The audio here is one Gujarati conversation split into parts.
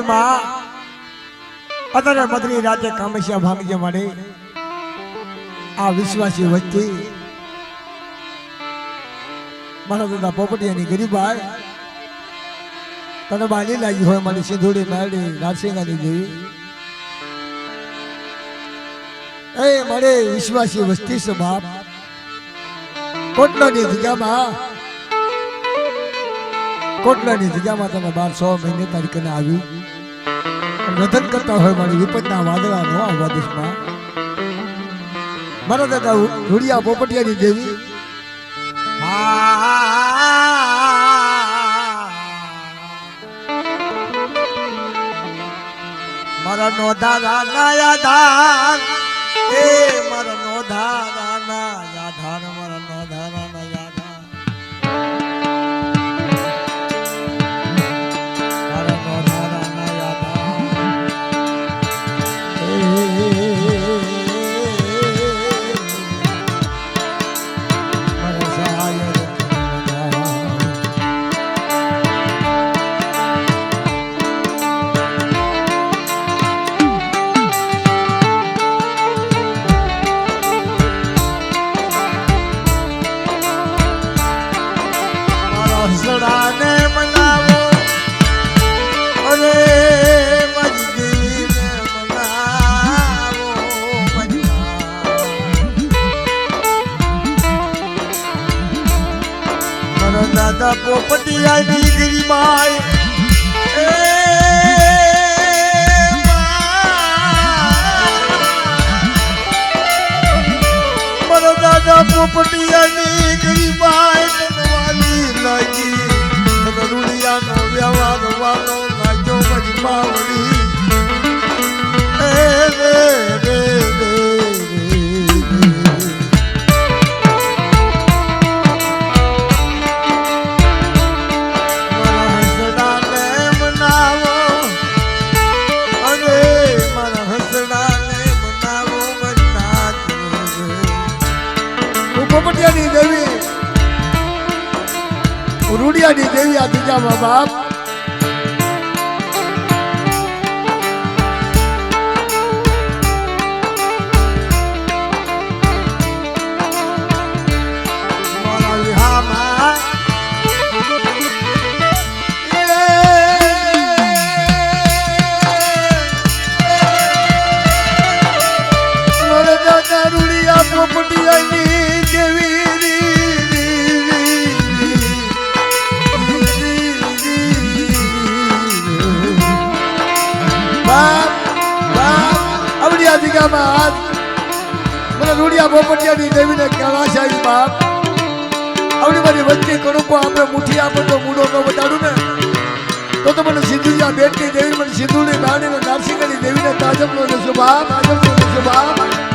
માં અત્યારે મધની રાતે કામેશ્યા ભાંગજે મળે આ વિશ્વાસી વચ્ચે મારા દાદા પોપટિયાની ગરીબાઈ તને બાલી લાગી હોય મારી સિંધુડી મેળી રાજસિંગાની જેવી એ મળે વિશ્વાસી વસ્તી છે બાપ કોટલાની જગ્યામાં તને 12 મહિને તારીખને આવ્યું રધન કરતા હોય મારી વિપતના વાદળા નો આવવા દેશમાં મારા દાદા રૂડિયા પોપટિયાની દેવી મારા નો ધારા ના યાધાર એ મારા નો ધારા ના યાધાર મારા નો ધારા ના યાધાર મારા નો ધારા ના યાધાર મારા સહાય હસડાને મનાવો અરે મજદીને મનાવો મારા દાદા પોપટિયાની ગરીબાઈ એ મારા દાદા પોપટિયાની ગરીબાઈ લાગી રૂડિયાનો વ્યવહાર વાળો લાગ્યો મારી માવડી મારા હસડાને મનાવો અરે મારા હસડાને મનાવો બધા પોપટિયાની દેવી રૂડિયાની દેવી આ બીજામાં બાપ મારા વિહામાં મારા દાદા રૂડિયા પોપટિયાની દેવી રૂડિયા પોપટિયાની દેવીને કહેવાશે બાપ આવડી મારી વચ્ચે કણુકો આપણે મુઠ્ઠી આપે તો મૂડો ન બતાડું ને તો મને સિંધુરિયા બેટની દેવી મને સિંધુની બાણી નારસિંગાની દેવીને તાજમનો લેશો બાપ તાજમનો લેશો બાપ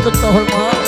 કરતા હોય માં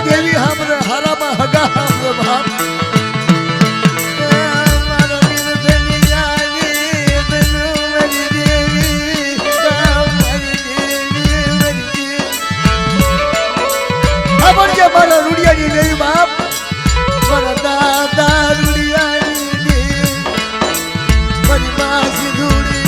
દેવી હામરે હારામાં હગા હામરે બાપ મારા રૂડિયાની દેવી બાપ મારા દાદા રૂડિયાની દેવી મારી માસી ધૂળી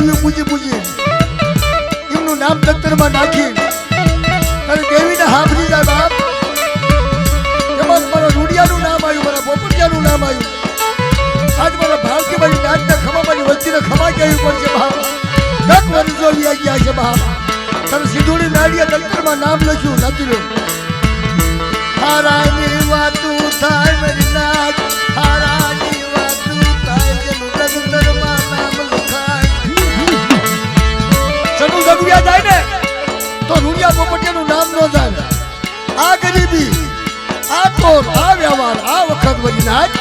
દેવી પૂજી પૂજી એમનું નામ દફતરમાં નાખી અને દેવીને હાંભળી જાય બાપ. એમાં મારા રૂડિયાનું નામ આવ્યું, મારા પોપટિયાનું નામ આવ્યું. આજ મારા ભાવથી મારી નાચના ખમા મારી વસ્તીને ખમા કહેવી પડશે બાપ. 10 વર્ષો વ્યા ગયા છે બાપ. તારે સિંધુડી નાડિયા દફતરમાં નામ લખ્યું નથી રહ્યું. હારાની વાતું થાય મારી નાચ, હારાની વાતું થાય જેનું દફતરમાં નામ લખાય. સનું સગવ્યા જાય ને તો રૂડિયા પોપટિયાનું નામ ન જાય. આ ગરીબી, આ તોર, આ વ્યવહાર, આ વખત વળી નાચ.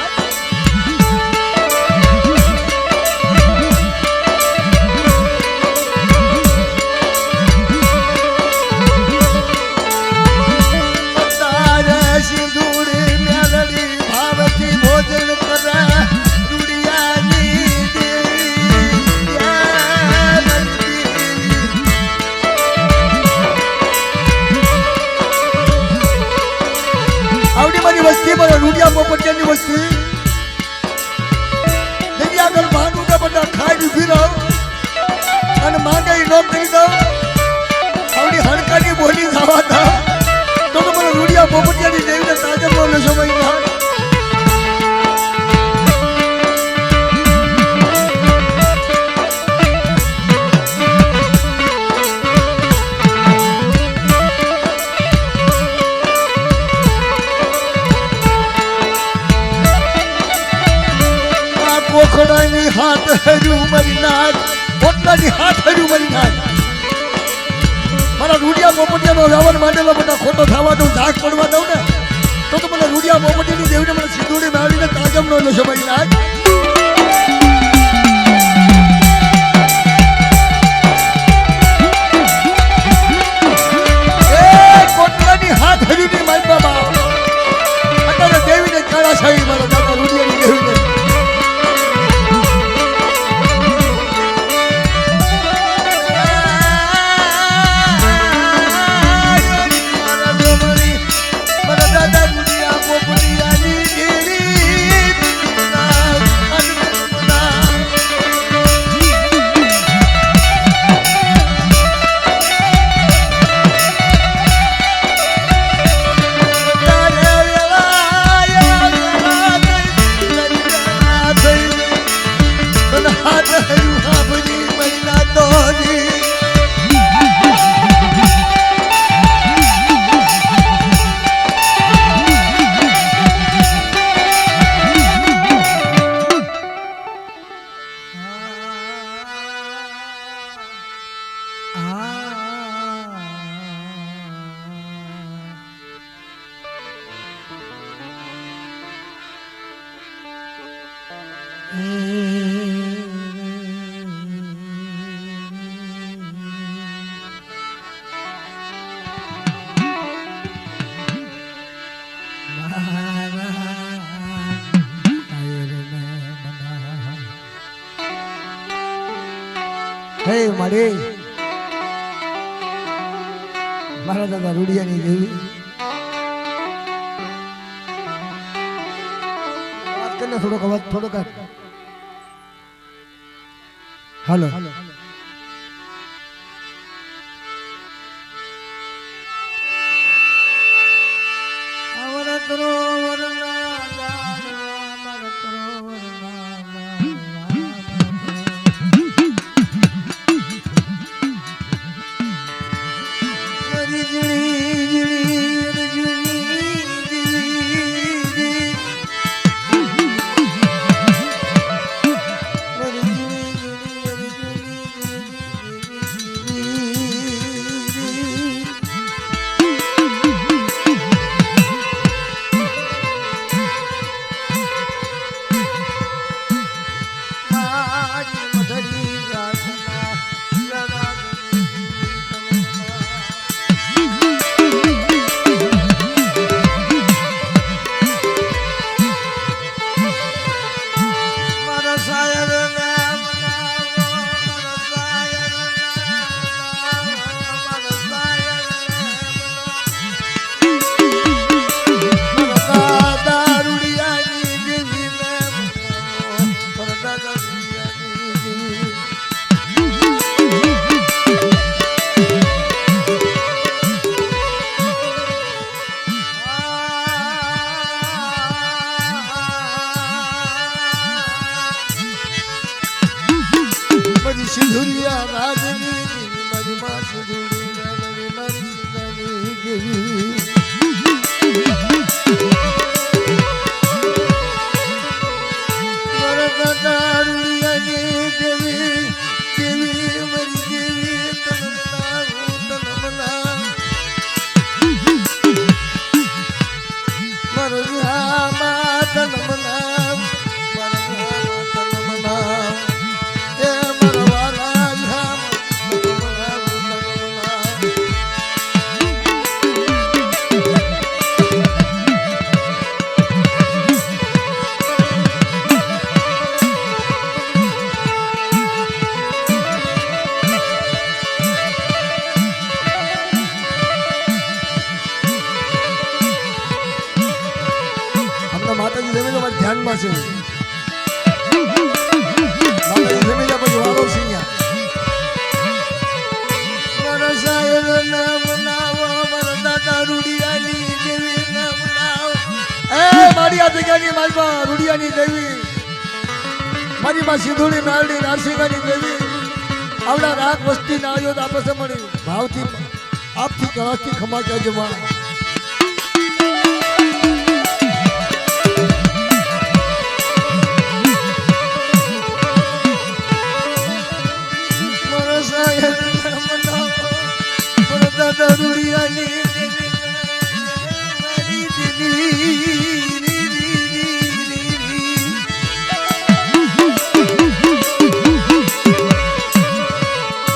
વસ્તી પર રૂડિયા પોપટિયાની વસ્તી જગ્યા આગળ ભાંડું બધા ખાઈ ઉભી રહો અને માંગાઈ નો કરી દો. આવડી હડકાની બોલી ખાવા દો તો મને રૂડિયા પોપટિયાની દેવીને તાજમનો લેશો ભાઈ. પોખડાની હાથ હર્યું મારી નાચ, પોટલાની હાથ હર્યું મારી નાચ. મારા રૂડિયા પોપટિયાનો વ્યવહાર માંડેલો બધા ખોટો થવા દઉં, ઝાક પડવા દઉં ને તો મને રૂડિયા પોપટિયાની દેવીને મને સિંધુડી મારીને તાજમનો લેશો મારી નાચ. પોટલાની હાથ હર્યું ની મારી બાબા. અત્યારે દેવીને કાળાશાહી મારા દાદા રૂડિયાની દેવીને મારે મારા દાદા રૂડિયાની દેવી વાત કરીને થોડોક અવાજ થોડોક હાલો સિંધુરિયા રાજની દેવી મારી માં સિંધુરી નરસિંહની દેવી દારૂડિયાની દેવી દેવી મારી દેવી તનમના મરજા માતનમના મરજા એ મરવાલા ઝામ માતાજી જમીન અમારા ધ્યાનમાં છે માતાજી જમીન પછી વાળો સિંહ મારા સાહેબ નામ નાવો મારા દાદા રૂડિયાની દેવી નામ નાવો એ મારી આ જગ્યાની મારી માં રૂડિયાની દેવી મારી માં સિંધુડી નારડી નરસિંહની દેવી આવડા રાગ વસ્તી ના આવ્યો તો આપણે મળી ભાવથી આપથી કળાથી ખમા કહેજો માં દારૂડિયાની મારી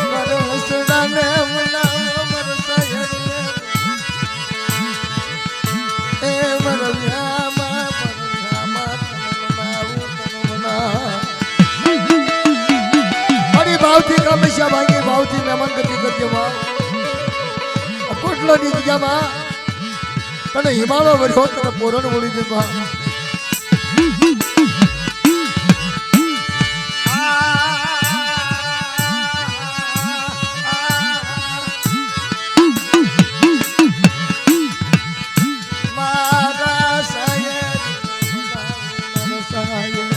મારો હસડાને મનાવો મારો સાયર એ મારો વ્યામા મારી ભાવથી કમેશા ભાંગી ભાવથી મહેમાન ગતિ કરજો ભાવ કોટલોની જગ્યામાં તને હિમાલય વર્યો તને પોરણ વળી દે બા મારા સાયર મારા સાયર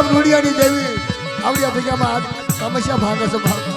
રૂડિયાની દેવી આવડી આ જગ્યામાં સમસ્યા ભાગે છે ભાગ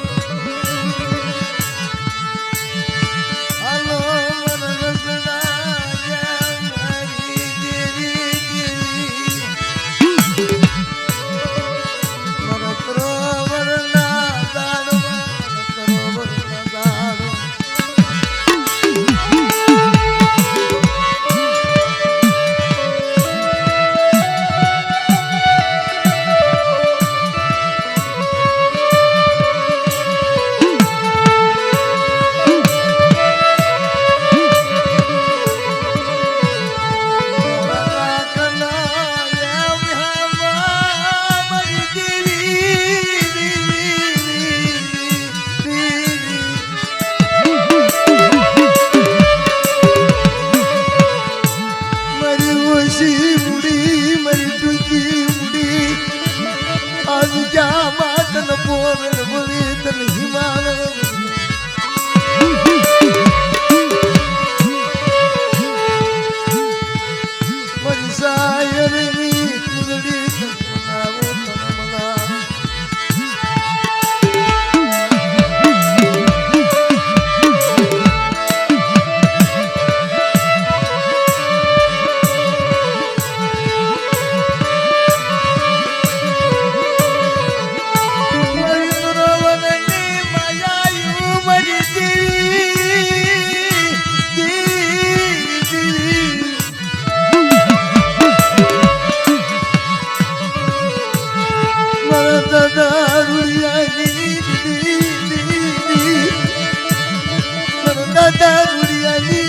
દારૂડિયાની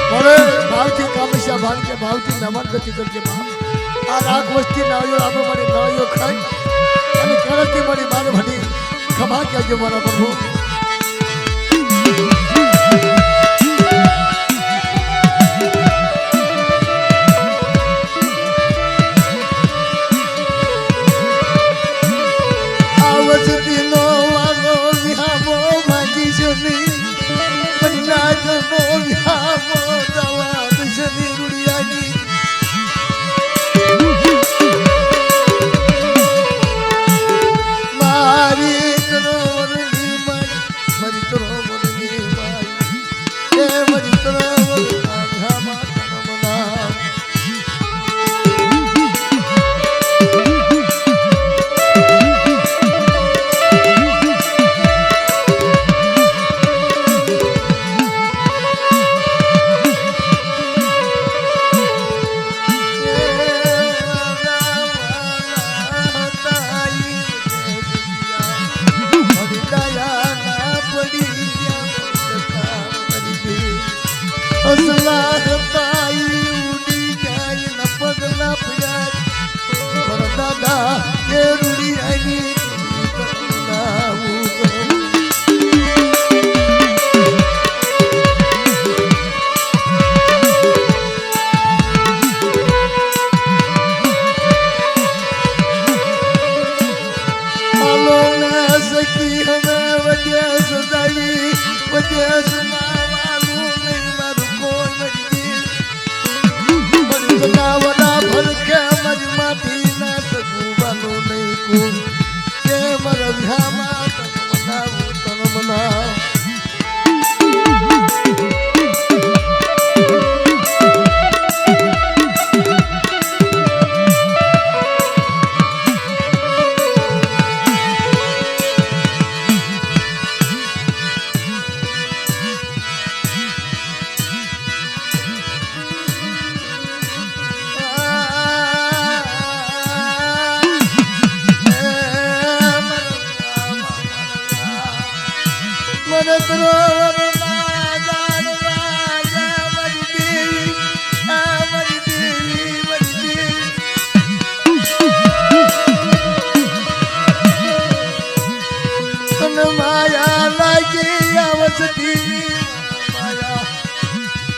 હવે ભાવથી કામેશા ભાગ કે ભાવથી નમન ગતિ કરજે બાપ આ રાખ વસ્તી નાળીઓ આપણે મારી નાળીઓ ખાઈ અને કેળથી મારી મારે ભણી ખભા કહેજો મારા પ્રભુ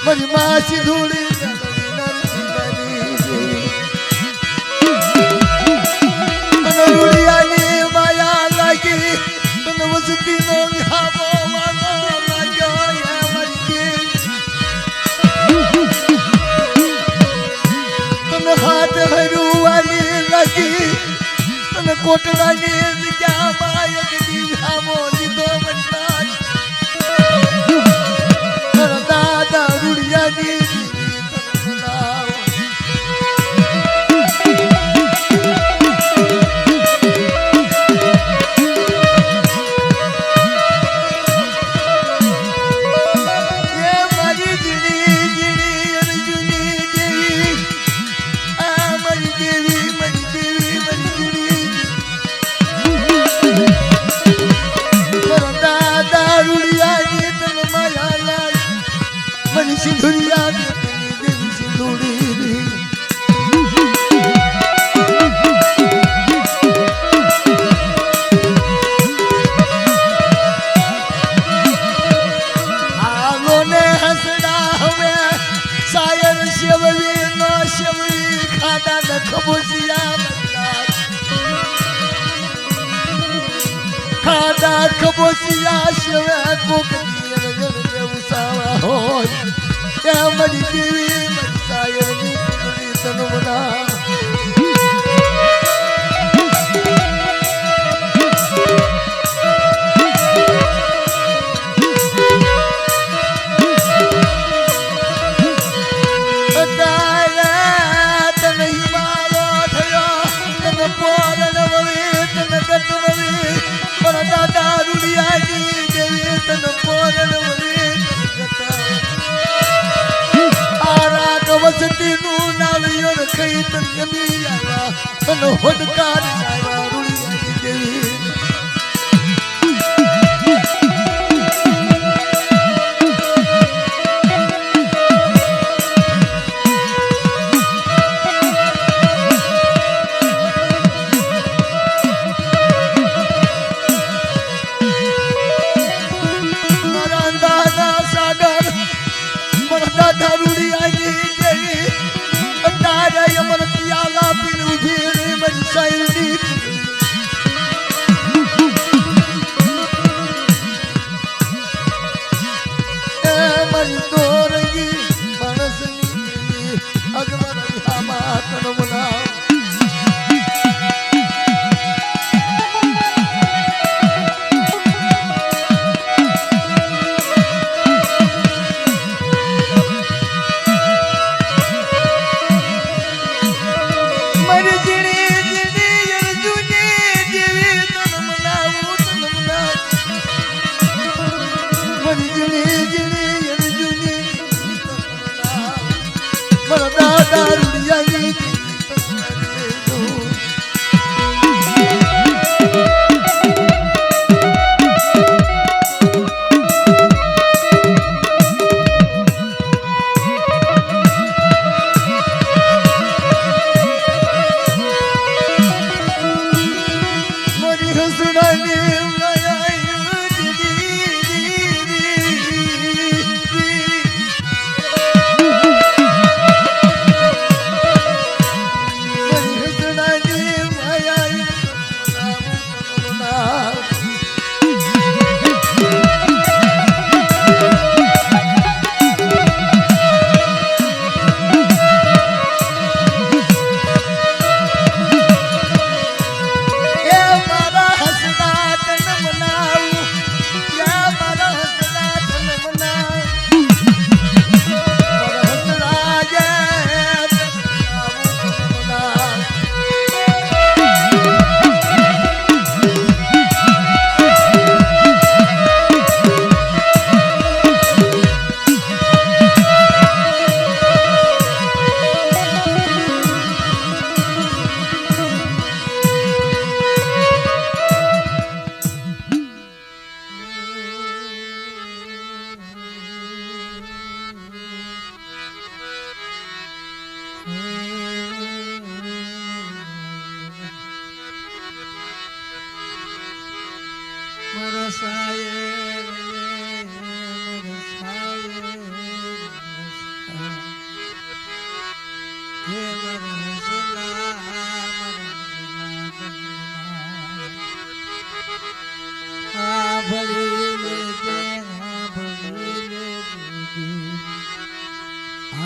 મારી માસી ધૂળી રૂડિયાની માયા લાગી તને વસતી નો વિહામો વાલો લાગ્યો તને હાથ હરુવાલી લાગી તને કોટડાની જગ્યામાં એક વિહામો લીધો મનના દાદા રૂડિયાની સિંધુરિયા દેવી સિંધુડી આલો ને હસડા હવે સાયર શેવવી નો શેવવી ખાડા ન ખબોસિયા ખાડા ખબોસિયા શેવે કોકની રગર ઉસાવા હોય મારી દેવી મારી સાયરની કુંડળી તનવના તને હિમાલો થયો તને પોરણ વળી તને ગત વળી પણ દાદા રૂડિયાની દેવી તને પોરણ વળી વસતી નું નાળિયેર ખઈ તને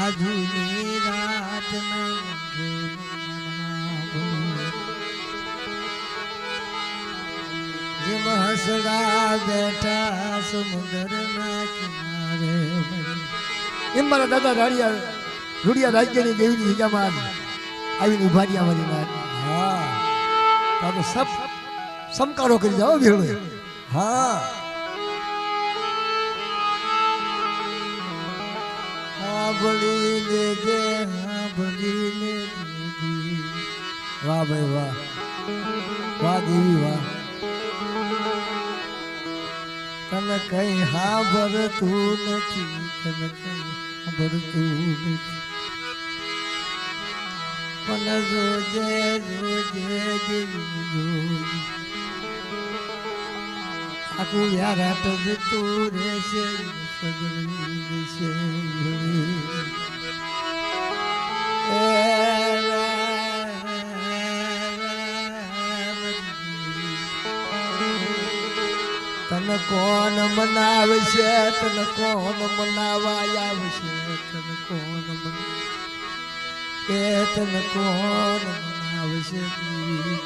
આજુની રાત જેમ હસડા બેઠા સમુદ્રના કિનારે એમ મારા દાદા રૂડિયા રાજ્યની દેવીની હિજામાં આવીને ઉભા રહ્યા મારી વાત. હા તો સબ સમકારો કરી જાઓ ભેળો. હા સાંભળી લેજે સાંભળી લેજે. વાહ ભાઈ વાહ, વાહ દેવી વાહ. તને કઈ સાંભળતું નથી, તને કઈ સાંભળતું નથી, પણ જોજે જોજે જોજે આખું યારાટ જતું રહેશે સગડી દેશે. તને કોણ મનાવશે, તને કોણ મનાવા આવશે, તને કોણ તને કોણ મનાવશે,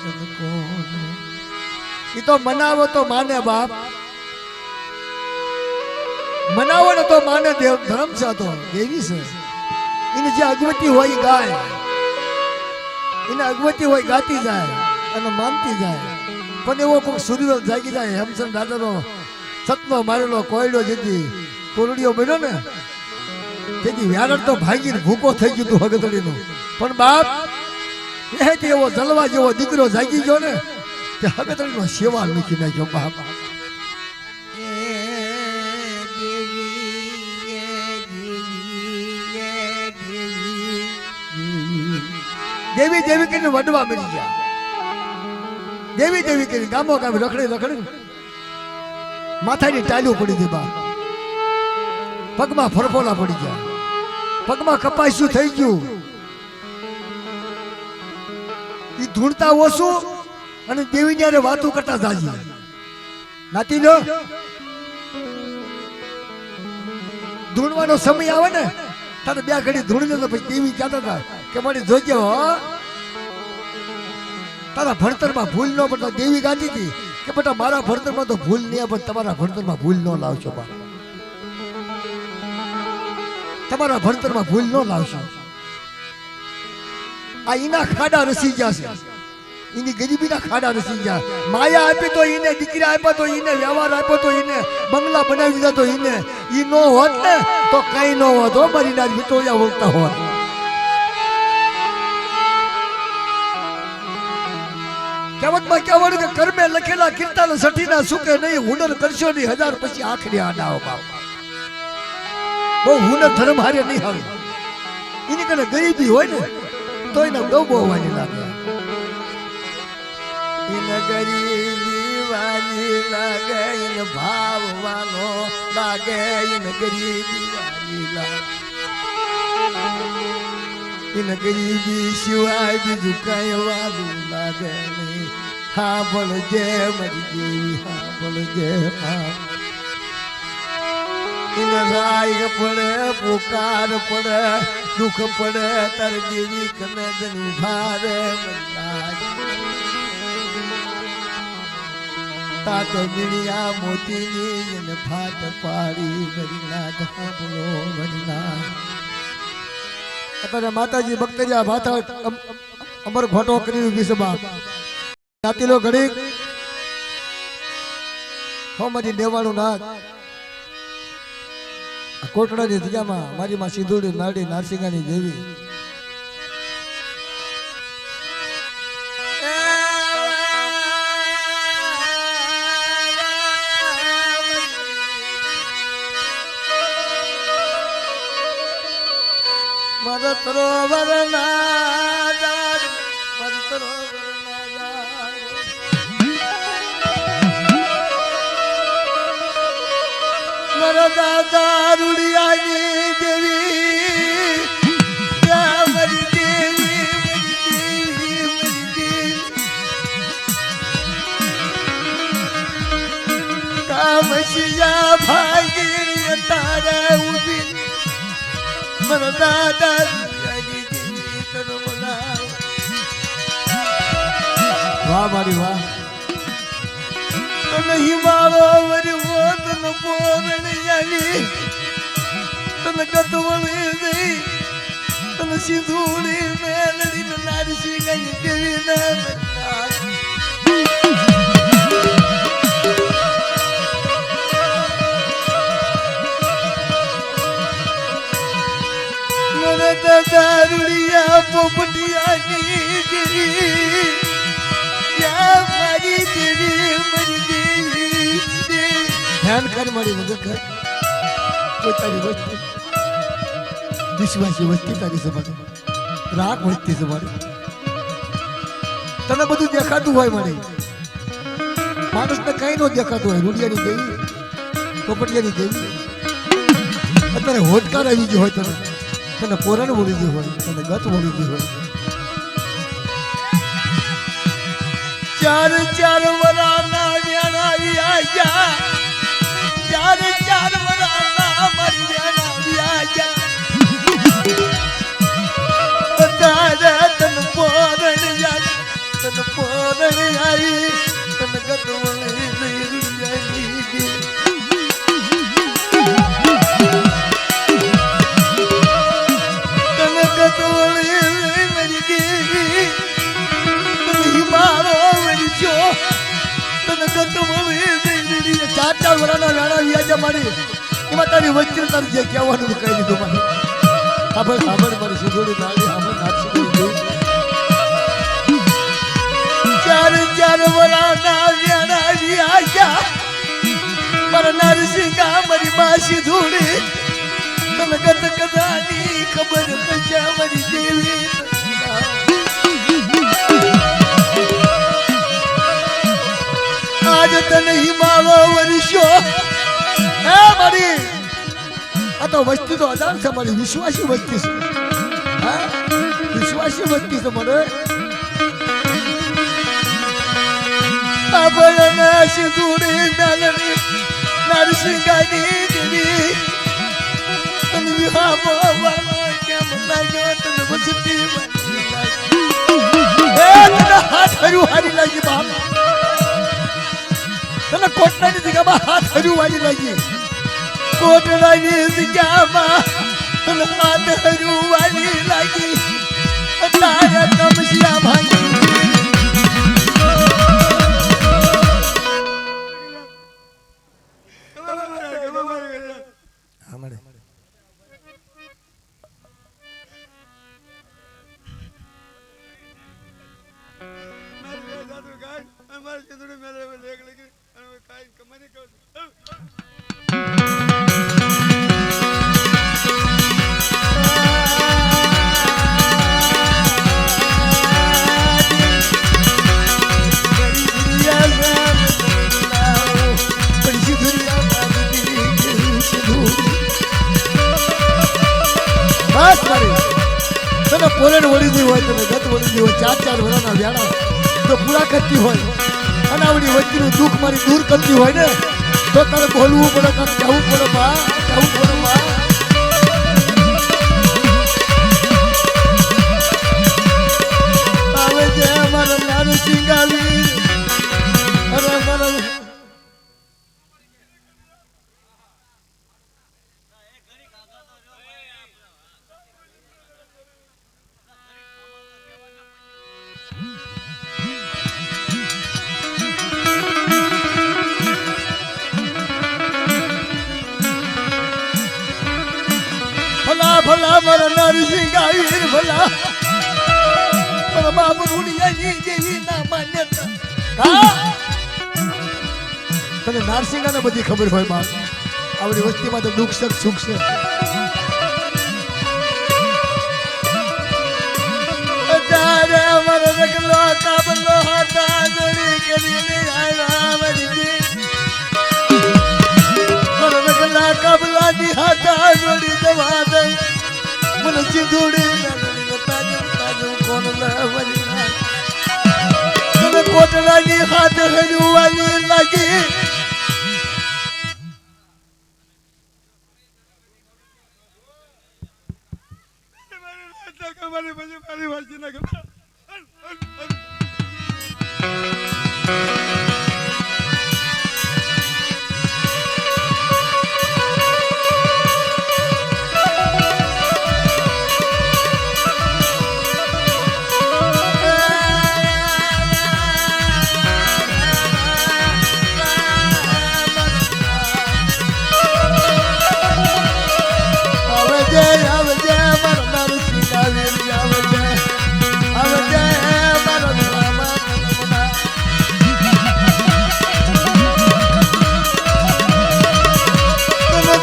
તને કોણ. એ તો મનાવો તો માને બાપ, મનાવો ને તો માને. દેવ ધર્મ છે, તો દેવી છે. એને જે અગવતી હોય એ ગાય, એને અગવતી હોય ગાતી જાય અને માનતી જાય. પણ એવો કોઈ સૂર્ય જાગી જાય, હેમચંદ દાદાનો સતનો મારેલો કોયડો જેથી કોરડીઓ બન્યો ને તેથી વ્યારણ તો ભાંગીને ભૂકો થઈ ગયું તું હગતડીનો. પણ બાપ એ એવો જલવા જેવો દીકરો જાગી ગયો ને કે હગતડીનો સેવા મૂકી નાખ્યો બાપ. દેવી દેવી કરીને વડવા મળી ગયા. દેવી દેવી કરીને ગામો ગામ રખડી રખડી માથાની ટાલ્યું પડી ગઈ બાપ. પગમાં ફરફોલા પડી ગયા, પગમાં કપાસ્યું થઈ ગયું. એ ધૂણતા ઓછું અને દેવી જયારે વાતો કરતા જાજી નાતી લો. ધૂણવાનો સમય આવે ને તારે બે ઘડી ધૂણી તો પછી દેવી કહેતા હતા કે મારી જોજે હો તારા ભણતરમાં ભૂલ ન પડતા. દેવી ગાતી હતી કે બેટા મારા ભણતરમાં તો ભૂલ નહીં, પણ તમારા ભણતરમાં ભૂલ ન લાવશો બા, તમારા ભણતરમાં ભૂલ ન લાવશો. આ એના ખાડા રસી ગયા છે, એની ગરીબીના ખાડા રસી ગયા. માયા આપી તો એને, દીકરી આપ્યા તો એને, વ્યવહાર આપ્યો તો એને, બંગલા બનાવી દીધા તો એને. ઈ નો હોત ને તો કઈ ન હોત હો, મારી નાજ વિટોળિયા બોલતા હોત. કહેવતમાં કહેવાનું કે કર્મે લખેલા કીર્તન સઠીના સુકે નહીં હુનર કરશો નહીં હજાર પછી આખરી આડાઓ બાપ બહુ હુનર ધર્મ હારે નહીં આવે એની કને ગરીબી હોય ને તો એને બહુ હોવાની લાગે એને ગરીબી વાલી લાગે એને ભાવવાનો લાગે એને ગરીબી વાલી લાગે એને ગરીબી સિવાય બીજું કઈ વાલું લાગે નહીં હા બોલજે મારી દેવી હા બોલજે એને રાય પડે પુકાર પડે દુઃખ પડે તાર દેવી કને જની ભારે તાત મીડિયા મોતીની એને ફાટ પાડી મરીનાથ બોલો મરીનાથ અત્યારે માતાજી બક્તરિયા ભાતા અમર ઘોટો કરી ઉભી છે બાપ જાતીલો ઘડીક હોમજી દેવાળું નાથ કોટડાની જગ્યામાં મારી માં સિંધુડી નાડી નારસિંગાની દેવી સરોવર ના સરોવર મારા દાદા રૂડિયાની દેવી મારી દેવી કામશિયા ભાગી તારા ઉભી મારા દાદા વાહ મારી વાહ તને હિમાળો વરવો તને પોરણી આવી તને કતવળી દઈ તને સિંધુડી મેલડી ને નારસી ગઈ દેવી ને મને દારૂડિયા પોપટિયાની દેવી મારી દેવી મારી દેવી ધ્યાન કર મારી મદદ કર પોતાની વસ્તી વિશ્વાસી વસ્તી તારી સમાડે રાગ વસ્તી સમાડે તને બધું દેખાતું હોય મારી માણસને કઈ ન દેખાતું હોય રૂડિયાની દેવી પોપટિયાની દેવી અત્યારે હોટકાર આવી ગયો હોય તને પોરણ બોલી ગયું હોય તને ગત બોલી ગયું હોય ચાર ચાર વરાના વ્યાણા વ્યાજા ચાર ચાર વરાના મારી વ્યાણા વ્યાજા તારા તન પોરણ આવી તન ગતવળી દઈ તન ગતવળી મારી દેવી ચાર ચાર વરાના વેણા વ્યાજા મારી એમાં તારી વચ્ચે તારી જે કહેવાનું કહી દીધું મને ખબર મારી સિંધુડી નાળી ખબર નાચી ચાર ચાર વરાના વેણા વ્યાજા મારા નરસિંહા મારી માસી ધૂળી તને ગત કદાની ખબર કશા મારી દેવી આજ તને હિમાળો વર્ષો હે મારી આ તો વસ્તી તો અજાણ છે મારી વિશ્વાસી વસ્તી છે હા વિશ્વાસી વસ્તી છે મને આપણને સિંધુડી મેલડી નરસિંહાની દેવી તને વિહામો કેમ લાગ્યો તને વસતી તને હાથ હર્યું હારી લાગી બાપ તને કોટડાની જગ્યામાં હાથ હર્યું વાળી લાગી કોટડાની જગ્યામાં તને હાથ હર્યું વાળી લાગી તારા કમસિયા ભાઈ થોડી મેરે લેગ લગી અને કાઈ કમાની કર બસ મારી તને પોરેડ વળી ગઈ હોય તને ગત વળી ગઈ હોય 4 વર્ષના વ્યાણા તો પૂરા કરતી હોય અને આવડી વચ્ચેનું દુઃખ મારી દૂર કરતી હોય ને તો તારે બોલવું પડે તારે જવું પડે બા જવું પડે બા આવે છે મારા નારસિંહ આવી અરે મારા ભલા ભલા મારા નારસિંહ આવી ભલા મારા બાપ રૂડિયાની જેવી ના માન્યતા હા તને નારસિંગાને બધી ખબર હોય બાપ આવડી વસ્તીમાં તો દુઃખ છે સુખ છે તારે મારો રગલો કાબલો હતા જોડી કરીને આવ્યા મારી મારો રગલા કાબલાની હતા જોડી દવા દે મને સિંધુડી નાની તાજુ કોણ લાવરી તને કોટલાની હાથ હજુવાની લાગી કમાની પછી મારી વાંચી ના કર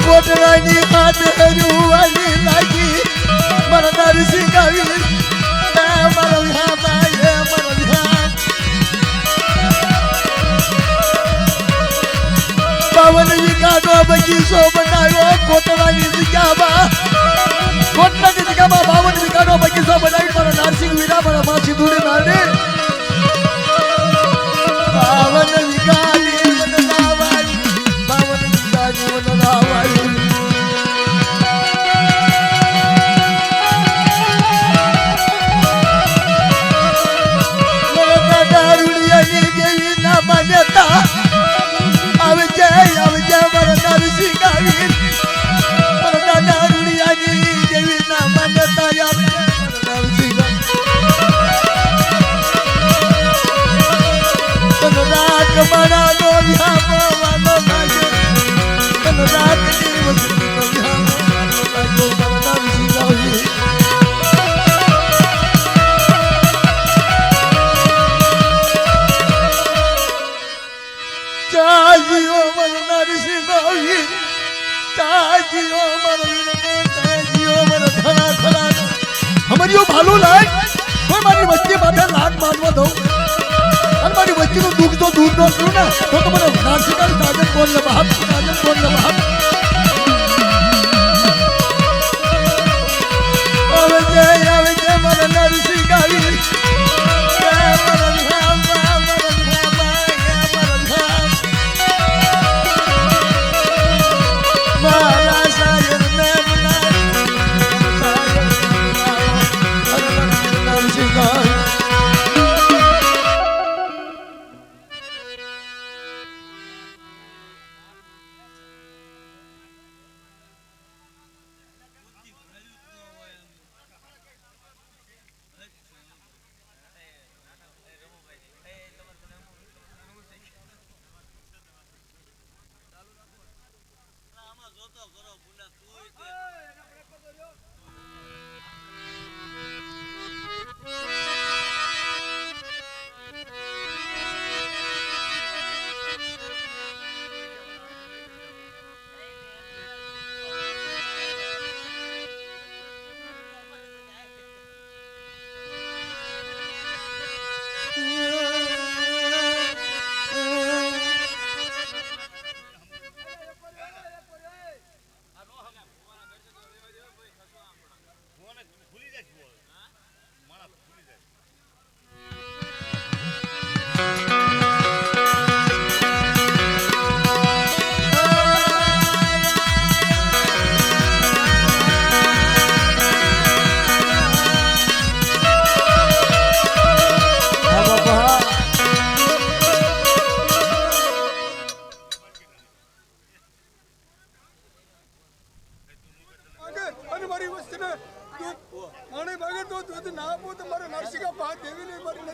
કોટરાની હાથ હજુવાની લાગી મારા નારસિંહ આવી મારો વિહા મારો વિહા બાવન વીઘાનો બગીચો બનાવ્યો કોટરાની જગ્યામાં કોટરાની જગ્યામાં 52 વીઘાનો બગીચો બનાવી મારા નારસિંહ વીરા મારા માં સિંધુડી નાની 52 વીઘાની વનરાવાળી 52 વીઘાની વનરાવાળી માન્યતા આવજે મારા નારસિંહ આવી મારા દાદા રૂડિયાની જેવી ના માન્યતા આવજે મારા નારસિંહ તન રાત મારા નો વ્યાપવાનો લાગે તન રાત દિવસ નો વ્યાપવાનો લાગે મારા નારસિંહ આવી ચાજીઓ મારો નારસિંહ આવી ચાજીઓ મારો ચાજીઓ મારો ખરા ખરા હમરિયો ભાલો લાય કોઈ મારી વસ્તી માથે લાગ મારવા દઉં અને મારી વસ્તીનું દુઃખ તો દૂર ન કરું ને તો મને નારસિંગાનું તાજન કોણ લે બાપ તાજન કોણ લે બાપ આવજે મારા નારસિંહ આવી પાણી માગે તો દૂધ ના આપો તો મારે નરસિંહા પા દેવી નહીં મારી